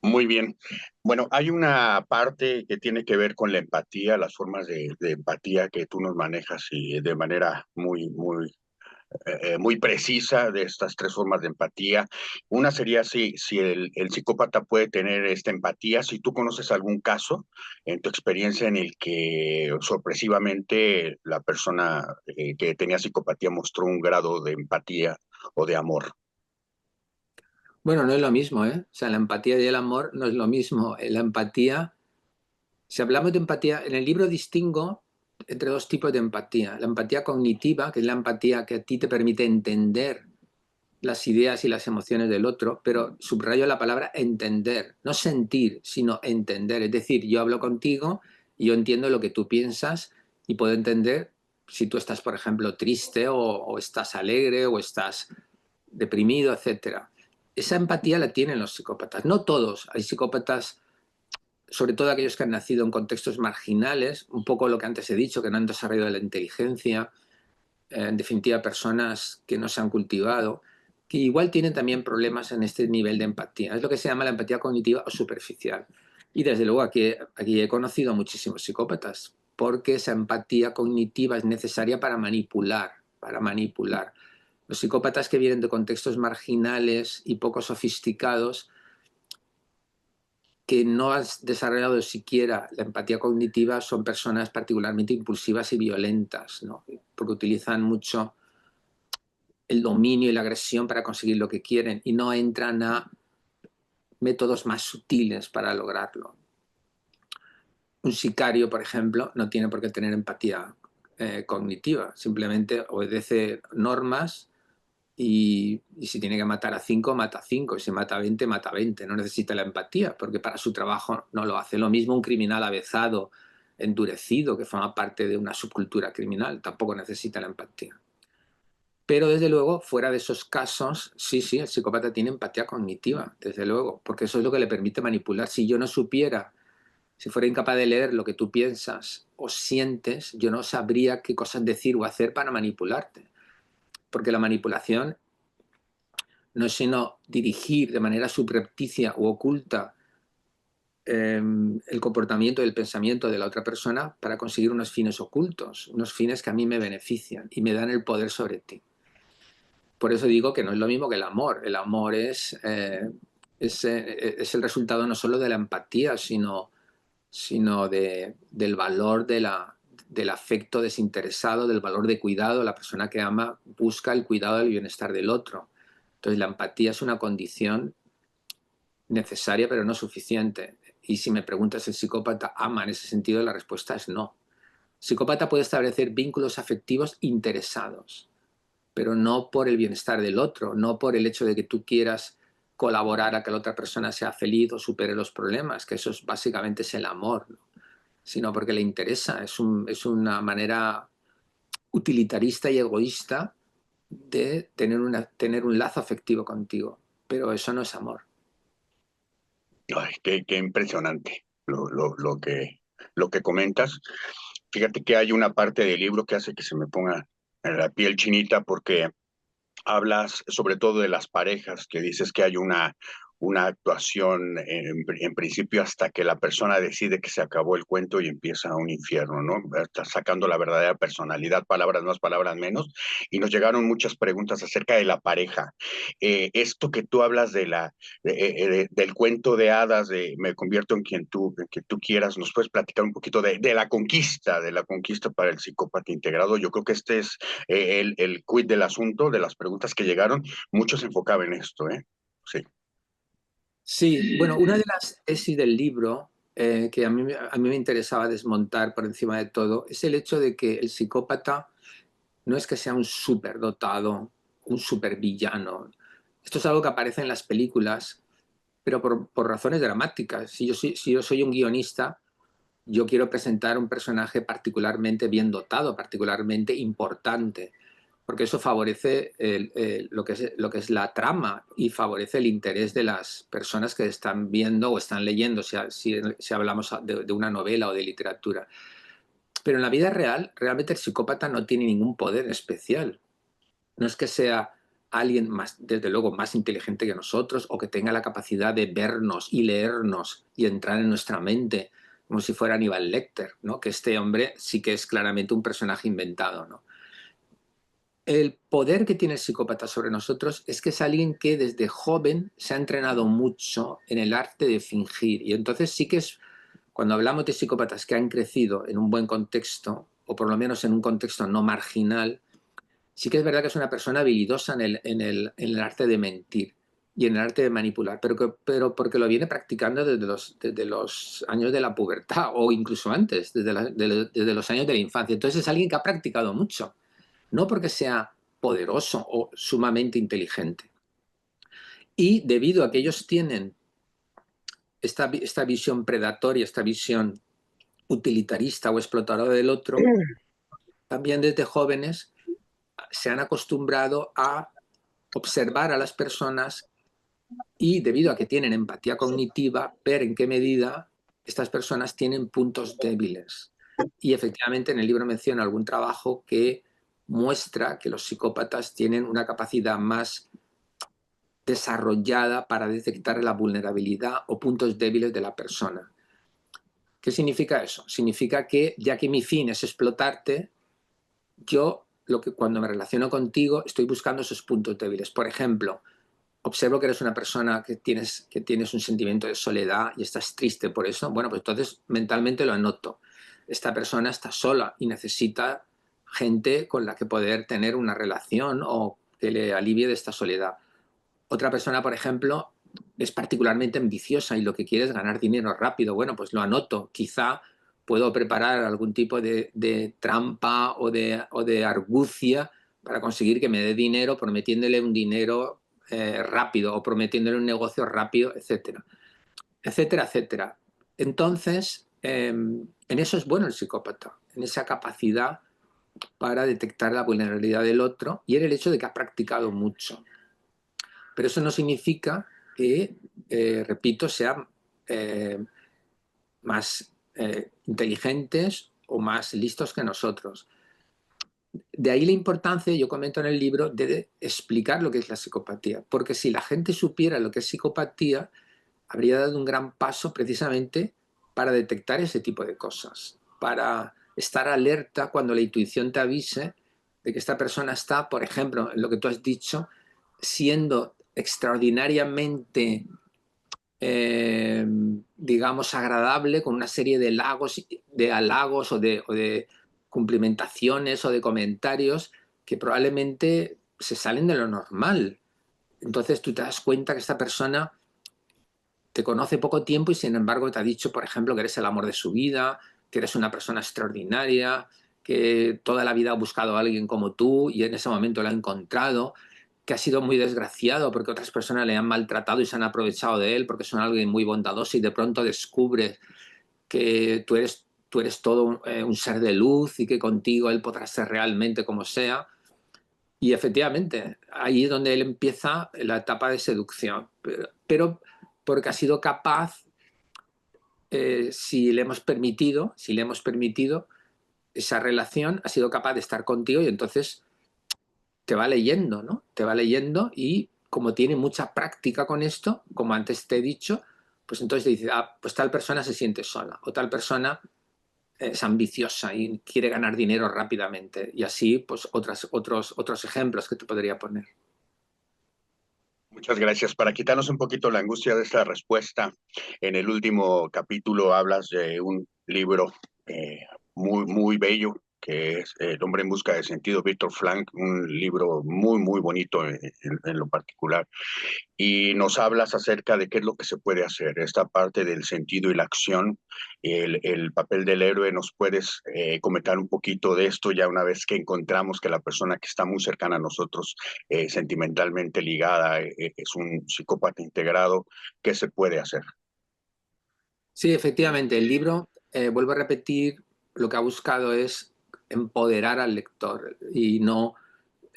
Muy bien. Bueno, hay una parte que tiene que ver con la empatía, las formas de empatía que tú nos manejas y de manera muy precisa de estas tres formas de empatía. Una sería si el psicópata puede tener esta empatía, si tú conoces algún caso en tu experiencia en el que sorpresivamente la persona que tenía psicopatía mostró un grado de empatía o de amor. Bueno, no es lo mismo, ¿eh? O sea, la empatía y el amor no es lo mismo. La empatía, si hablamos de empatía, en el libro distingo entre dos tipos de empatía. La empatía cognitiva, que es la empatía que a ti te permite entender las ideas y las emociones del otro, pero subrayo la palabra entender, no sentir, sino entender. Es decir, yo hablo contigo y yo entiendo lo que tú piensas y puedo entender si tú estás, por ejemplo, triste o estás alegre o estás deprimido, etcétera. Esa empatía la tienen los psicópatas. No todos. Hay psicópatas, sobre todo aquellos que han nacido en contextos marginales, un poco lo que antes he dicho, que no han desarrollado la inteligencia, en definitiva, personas que no se han cultivado, que igual tienen también problemas en este nivel de empatía. Es lo que se llama la empatía cognitiva o superficial. Y desde luego aquí he conocido a muchísimos psicópatas, porque esa empatía cognitiva es necesaria para manipular, para manipular. Los psicópatas que vienen de contextos marginales y poco sofisticados, que no han desarrollado siquiera la empatía cognitiva, son personas particularmente impulsivas y violentas, ¿no? Porque utilizan mucho el dominio y la agresión para conseguir lo que quieren y no entran a métodos más sutiles para lograrlo. Un sicario, por ejemplo, no tiene por qué tener empatía cognitiva, simplemente obedece normas y si tiene que matar a 5, mata a 5, y si mata a 20, mata a 20. No necesita la empatía, porque para su trabajo no lo hace. Lo mismo un criminal avezado, endurecido, que forma parte de una subcultura criminal, tampoco necesita la empatía. Pero desde luego, fuera de esos casos, sí, sí, el psicópata tiene empatía cognitiva, desde luego, porque eso es lo que le permite manipular. Si yo no supiera, si fuera incapaz de leer lo que tú piensas o sientes, yo no sabría qué cosas decir o hacer para manipularte. Porque la manipulación no es sino dirigir de manera subrepticia u oculta el comportamiento y el pensamiento de la otra persona para conseguir unos fines ocultos, unos fines que a mí me benefician y me dan el poder sobre ti. Por eso digo que no es lo mismo que el amor. El amor es el resultado no solo de la empatía, sino del valor del afecto desinteresado, del valor de cuidado. La persona que ama busca el cuidado del bienestar del otro. Entonces la empatía es una condición necesaria pero no suficiente. Y si me preguntas, ¿el psicópata ama en ese sentido? La respuesta es no. El psicópata puede establecer vínculos afectivos interesados, pero no por el bienestar del otro, no por el hecho de que tú quieras colaborar a que la otra persona sea feliz o supere los problemas, que eso básicamente es el amor, ¿no? Sino porque le interesa, es una manera utilitarista y egoísta de tener un lazo afectivo contigo, pero eso no es amor. Ay, qué impresionante lo que comentas. Fíjate que hay una parte del libro que hace que se me ponga la piel chinita porque hablas sobre todo de las parejas, que dices que hay una actuación en principio hasta que la persona decide que se acabó el cuento y empieza un infierno, ¿no? Está sacando la verdadera personalidad, palabras más, palabras menos. Y nos llegaron muchas preguntas acerca de la pareja. Esto que tú hablas del cuento de hadas, de me convierto en quien tú quieras, ¿nos puedes platicar un poquito de la conquista para el psicópata integrado? Yo creo que este es el quid del asunto, de las preguntas que llegaron. Muchos se enfocaban en esto, ¿eh? Sí. Sí, bueno, una de las tesis del libro que a mí me interesaba desmontar por encima de todo es el hecho de que el psicópata no es que sea un superdotado, un supervillano. Esto es algo que aparece en las películas, pero por razones dramáticas. Si yo soy un guionista, yo quiero presentar un personaje particularmente bien dotado, particularmente importante, porque eso favorece lo que es la trama y favorece el interés de las personas que están viendo o están leyendo, si hablamos de una novela o de literatura. Pero en la vida real, realmente el psicópata no tiene ningún poder especial. No es que sea alguien más, desde luego, más inteligente que nosotros o que tenga la capacidad de vernos y leernos y entrar en nuestra mente como si fuera Aníbal Lecter, ¿no? Que este hombre sí que es claramente un personaje inventado, ¿no? El poder que tiene el psicópata sobre nosotros es que es alguien que desde joven se ha entrenado mucho en el arte de fingir. Y entonces sí que es, cuando hablamos de psicópatas que han crecido en un buen contexto, o por lo menos en un contexto no marginal, sí que es verdad que es una persona habilidosa en el arte de mentir y en el arte de manipular, pero porque lo viene practicando desde los años de la pubertad o incluso antes, desde los años de la infancia. Entonces es alguien que ha practicado mucho, no porque sea poderoso o sumamente inteligente. Y debido a que ellos tienen esta visión predatoria, esta visión utilitarista o explotadora del otro, también desde jóvenes se han acostumbrado a observar a las personas y debido a que tienen empatía cognitiva, ver en qué medida estas personas tienen puntos débiles. Y efectivamente en el libro menciona algún trabajo que muestra que los psicópatas tienen una capacidad más desarrollada para detectar la vulnerabilidad o puntos débiles de la persona. ¿Qué significa eso? Significa que ya que mi fin es explotarte, yo cuando me relaciono contigo estoy buscando esos puntos débiles. Por ejemplo, observo que eres una persona que tienes un sentimiento de soledad y estás triste por eso, bueno, pues entonces mentalmente lo anoto. Esta persona está sola y necesita gente con la que poder tener una relación o que le alivie de esta soledad. Otra persona, por ejemplo, es particularmente ambiciosa y lo que quiere es ganar dinero rápido. Bueno, pues lo anoto. Quizá puedo preparar algún tipo de trampa o de argucia para conseguir que me dé dinero, prometiéndole un dinero rápido o prometiéndole un negocio rápido, etcétera, etcétera, etcétera. Entonces, en eso es bueno el psicópata, en esa capacidad para detectar la vulnerabilidad del otro y en el hecho de que ha practicado mucho. Pero eso no significa que, repito, sean más inteligentes o más listos que nosotros. De ahí la importancia, yo comento en el libro, de explicar lo que es la psicopatía, porque si la gente supiera lo que es psicopatía, habría dado un gran paso precisamente para detectar ese tipo de cosas, para estar alerta cuando la intuición te avise de que esta persona está, por ejemplo, en lo que tú has dicho, siendo extraordinariamente, digamos, agradable con una serie de halagos o de cumplimentaciones o de comentarios que probablemente se salen de lo normal. Entonces tú te das cuenta que esta persona te conoce poco tiempo y sin embargo te ha dicho, por ejemplo, que eres el amor de su vida, que eres una persona extraordinaria, que toda la vida ha buscado a alguien como tú y en ese momento lo ha encontrado, que ha sido muy desgraciado porque otras personas le han maltratado y se han aprovechado de él porque son alguien muy bondadoso y de pronto descubres que tú eres todo un ser de luz y que contigo él podrá ser realmente como sea. Y efectivamente, ahí es donde él empieza la etapa de seducción, pero porque ha sido capaz, si le hemos permitido esa relación, ha sido capaz de estar contigo y entonces te va leyendo, ¿no? Te va leyendo y como tiene mucha práctica con esto, como antes te he dicho, pues entonces dice, ah, pues tal persona se siente sola o tal persona es ambiciosa y quiere ganar dinero rápidamente. Y así, pues otros ejemplos que te podría poner. Muchas gracias. Para quitarnos un poquito la angustia de esta respuesta, en el último capítulo hablas de un libro eh, muy bello, que es El hombre en busca de sentido, Víctor Frank, un libro muy bonito en lo particular. Y nos hablas acerca de qué es lo que se puede hacer, esta parte del sentido y la acción, el papel del héroe. ¿Nos puedes comentar un poquito de esto ya una vez que encontramos que la persona que está muy cercana a nosotros, sentimentalmente ligada, es un psicópata integrado? ¿Qué se puede hacer? Sí, efectivamente, el libro, vuelvo a repetir, lo que ha buscado es empoderar al lector y no,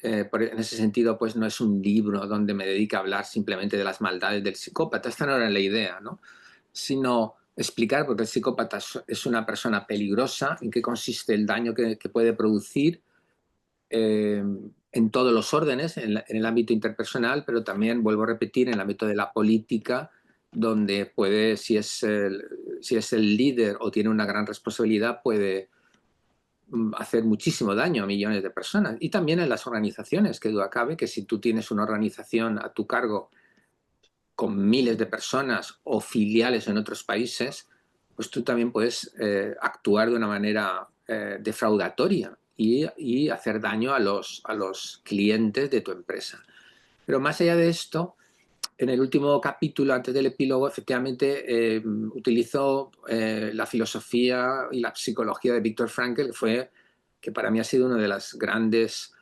en ese sentido, pues no es un libro donde me dedique a hablar simplemente de las maldades del psicópata, esta no era la idea, ¿no? Sino explicar por qué el psicópata es una persona peligrosa, en qué consiste el daño que puede producir eh, en todos los órdenes, en el ámbito interpersonal, pero también, vuelvo a repetir, en el ámbito de la política, donde puede, si es el líder o tiene una gran responsabilidad, puede hacer muchísimo daño a millones de personas. Y también en las organizaciones, que duda cabe que si tú tienes una organización a tu cargo con miles de personas o filiales en otros países, pues tú también puedes actuar de una manera defraudatoria y hacer daño a los clientes de tu empresa. Pero más allá de esto, en el último capítulo, antes del epílogo, efectivamente utilizó la filosofía y la psicología de Viktor Frankl, que para mí ha sido una de las grandes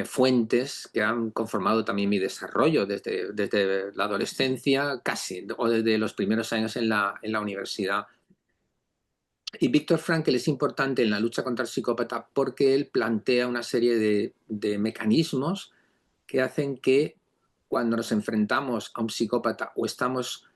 fuentes que han conformado también mi desarrollo desde la adolescencia casi, o desde los primeros años en la universidad. Y Viktor Frankl es importante en la lucha contra el psicópata porque él plantea una serie de mecanismos que hacen que cuando nos enfrentamos a un psicópata o estamos,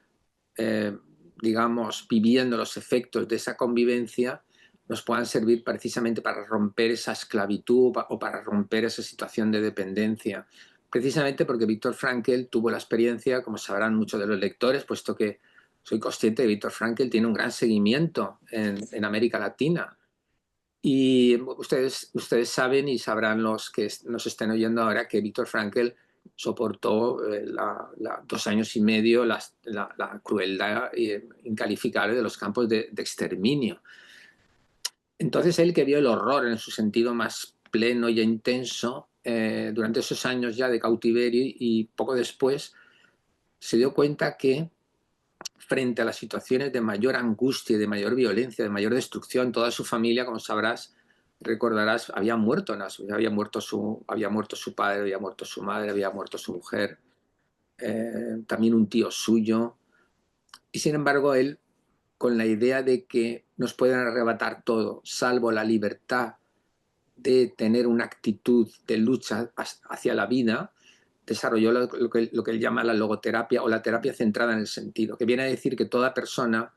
eh, digamos, viviendo los efectos de esa convivencia, nos puedan servir precisamente para romper esa esclavitud o para romper esa situación de dependencia. Precisamente porque Viktor Frankl tuvo la experiencia, como sabrán muchos de los lectores, puesto que soy consciente de que Viktor Frankl tiene un gran seguimiento en América Latina. Y ustedes saben y sabrán los que nos estén oyendo ahora que Viktor Frankl soportó 2 años y medio la crueldad incalificable de los campos de exterminio. Entonces él, que vio el horror en su sentido más pleno y intenso durante esos años ya de cautiverio y poco después, se dio cuenta que frente a las situaciones de mayor angustia, de mayor violencia, de mayor destrucción, toda su familia, como sabrás, recordarás, había muerto su padre, había muerto su madre, había muerto su mujer, también un tío suyo. Y sin embargo, él, con la idea de que nos pueden arrebatar todo, salvo la libertad de tener una actitud de lucha hacia la vida, desarrolló lo que él llama la logoterapia o la terapia centrada en el sentido, que viene a decir que toda persona,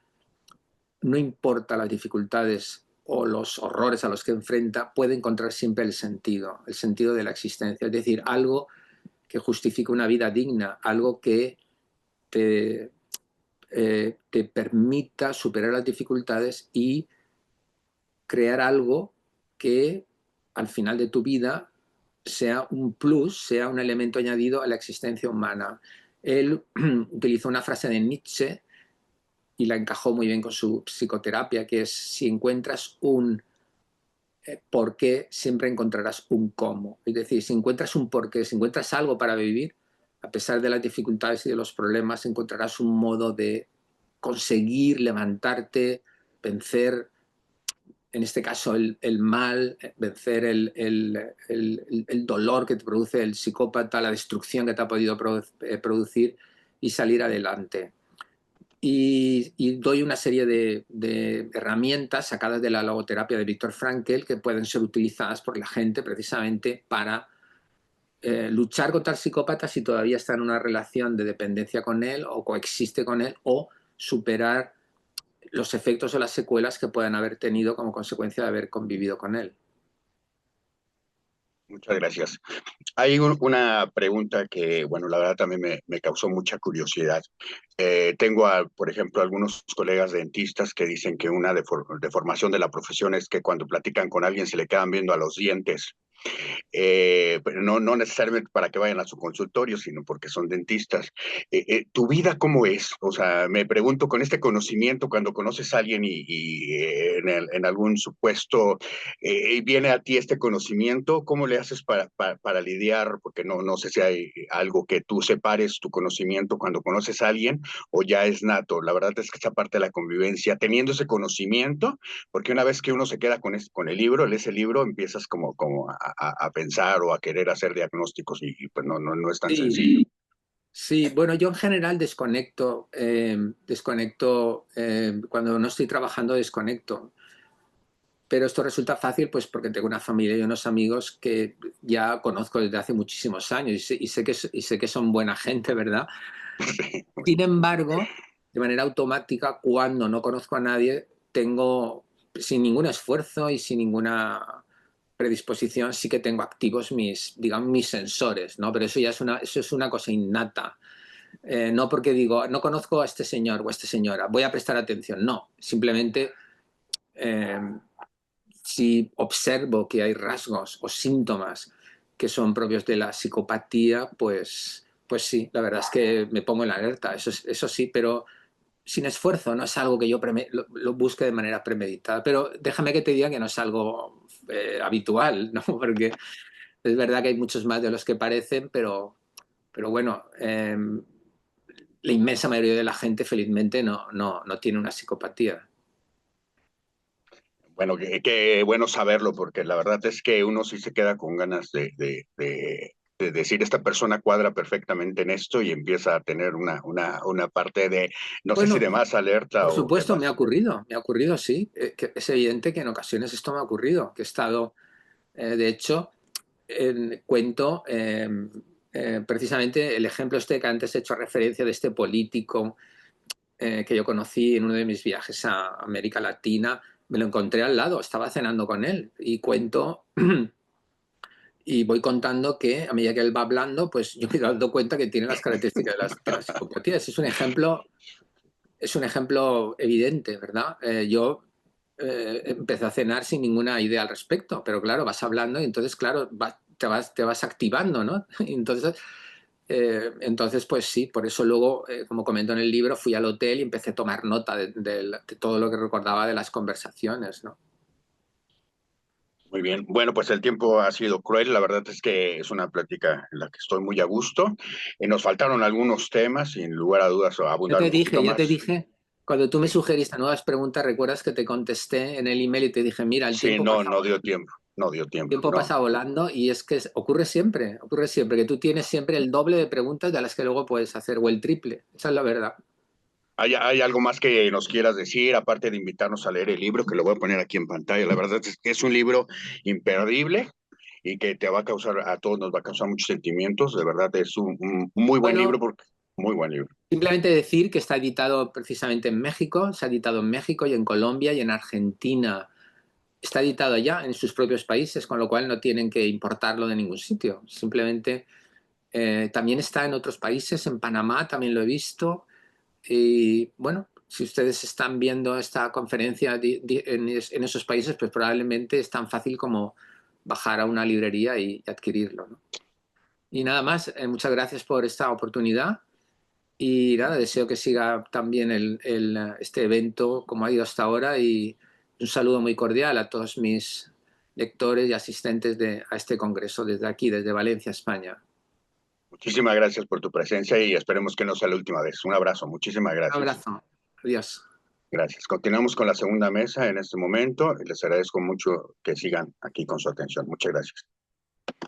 no importa las dificultades o los horrores a los que enfrenta, puede encontrar siempre el sentido de la existencia, es decir, algo que justifique una vida digna, algo que te, te permita superar las dificultades y crear algo que al final de tu vida sea un plus, sea un elemento añadido a la existencia humana. Él utilizó una frase de Nietzsche y la encajó muy bien con su psicoterapia, que es: si encuentras un por qué, siempre encontrarás un cómo. Es decir, si encuentras un porqué, si encuentras algo para vivir, a pesar de las dificultades y de los problemas, encontrarás un modo de conseguir levantarte, vencer, en este caso, el mal, vencer el dolor que te produce el psicópata, la destrucción que te ha podido producir y salir adelante. Y doy una serie de herramientas sacadas de la logoterapia de Viktor Frankl que pueden ser utilizadas por la gente precisamente para luchar contra el psicópata si todavía está en una relación de dependencia con él o coexiste con él, o superar los efectos o las secuelas que puedan haber tenido como consecuencia de haber convivido con él. Muchas gracias. Hay una pregunta que, bueno, la verdad también me causó mucha curiosidad. Tengo, por ejemplo, algunos colegas dentistas que dicen que una deformación de la profesión es que cuando platican con alguien se le quedan viendo a los dientes. Pero no necesariamente para que vayan a su consultorio, sino porque son dentistas. ¿Tu vida cómo es? O sea, me pregunto, con este conocimiento, cuando conoces a alguien y en algún supuesto viene a ti este conocimiento, ¿cómo le haces para lidiar? Porque no sé si hay algo que tú separes tu conocimiento cuando conoces a alguien o ya es nato. La verdad es que esa parte de la convivencia, teniendo ese conocimiento, porque una vez que uno se queda con el libro, lees el libro, empiezas como a pensar o a querer hacer diagnósticos y pues no es tan Sí, sencillo. sí, bueno, yo en general desconecto, cuando no estoy trabajando desconecto, pero esto resulta fácil pues porque tengo una familia y unos amigos que ya conozco desde hace muchísimos años y sé que son buena gente, ¿verdad? Sin embargo, de manera automática, cuando no conozco a nadie, tengo, sin ningún esfuerzo y sin ninguna predisposición, sí que tengo activos digamos, mis sensores, ¿no? Pero eso es una cosa innata. No porque digo, no conozco a este señor o a esta señora, voy a prestar atención. No, simplemente eh, si observo que hay rasgos o síntomas que son propios de la psicopatía, pues sí, la verdad es que me pongo en alerta, eso sí, pero sin esfuerzo, no es algo que yo lo busque de manera premeditada. Pero déjame que te diga que no es algo habitual, ¿no? Porque es verdad que hay muchos más de los que parecen, pero bueno, la inmensa mayoría de la gente felizmente no tiene una psicopatía. Bueno, qué bueno saberlo, porque la verdad es que uno sí se queda con ganas de decir, esta persona cuadra perfectamente en esto y empieza a tener una parte de, no sé si Bueno, de más alerta por o supuesto, demás. me ha ocurrido, sí. Que es evidente que en ocasiones esto me ha ocurrido, que he estado, de hecho, cuento precisamente el ejemplo este que antes he hecho referencia de este político que yo conocí en uno de mis viajes a América Latina. Me lo encontré al lado, estaba cenando con él y cuento y voy contando que a medida que él va hablando, pues yo me he dado cuenta que tiene las características de las psicopatías. Es un ejemplo evidente, ¿verdad? Yo empecé a cenar sin ninguna idea al respecto, pero claro, vas hablando y entonces, claro, te vas activando, ¿no? Entonces, pues sí, por eso luego, como comento en el libro, fui al hotel y empecé a tomar nota de todo lo que recordaba de las conversaciones, ¿no? Muy bien. Bueno, pues el tiempo ha sido cruel. La verdad es que es una plática en la que estoy muy a gusto. Nos faltaron algunos temas, sin lugar a dudas, abundar un poquito Ya te más. dije, cuando tú me Sí, sugeriste nuevas preguntas, recuerdas que te contesté en el email y te dije, mira, sí, no dio tiempo, no dio el tiempo, tiempo no. pasa volando y es que ocurre siempre, que tú tienes siempre el doble de preguntas de las que luego puedes hacer o el triple. Esa es la verdad. ¿Hay algo más que nos quieras decir, aparte de invitarnos a leer el libro, que lo voy a poner aquí en pantalla? La verdad es que es un libro imperdible y que te va a causar, a todos nos va a causar muchos sentimientos. De verdad es un muy buen libro, Bueno, porque muy buen libro. simplemente decir que está editado precisamente en México, se ha editado en México y en Colombia y en Argentina. Está editado ya en sus propios países, con lo cual no tienen que importarlo de ningún sitio. Simplemente también está en otros países, en Panamá también lo he visto. Y bueno, si ustedes están viendo esta conferencia en esos países, pues probablemente es tan fácil como bajar a una librería y adquirirlo, ¿no? Y nada más, muchas gracias por esta oportunidad y nada, deseo que siga también este evento como ha ido hasta ahora y un saludo muy cordial a todos mis lectores y asistentes a este congreso desde aquí, desde Valencia, España. Muchísimas gracias por tu presencia y esperemos que no sea la última vez. Un abrazo, muchísimas Un gracias. abrazo. Adiós. Gracias. Continuamos con la segunda mesa en este momento y les agradezco mucho que sigan aquí con su atención. Muchas gracias.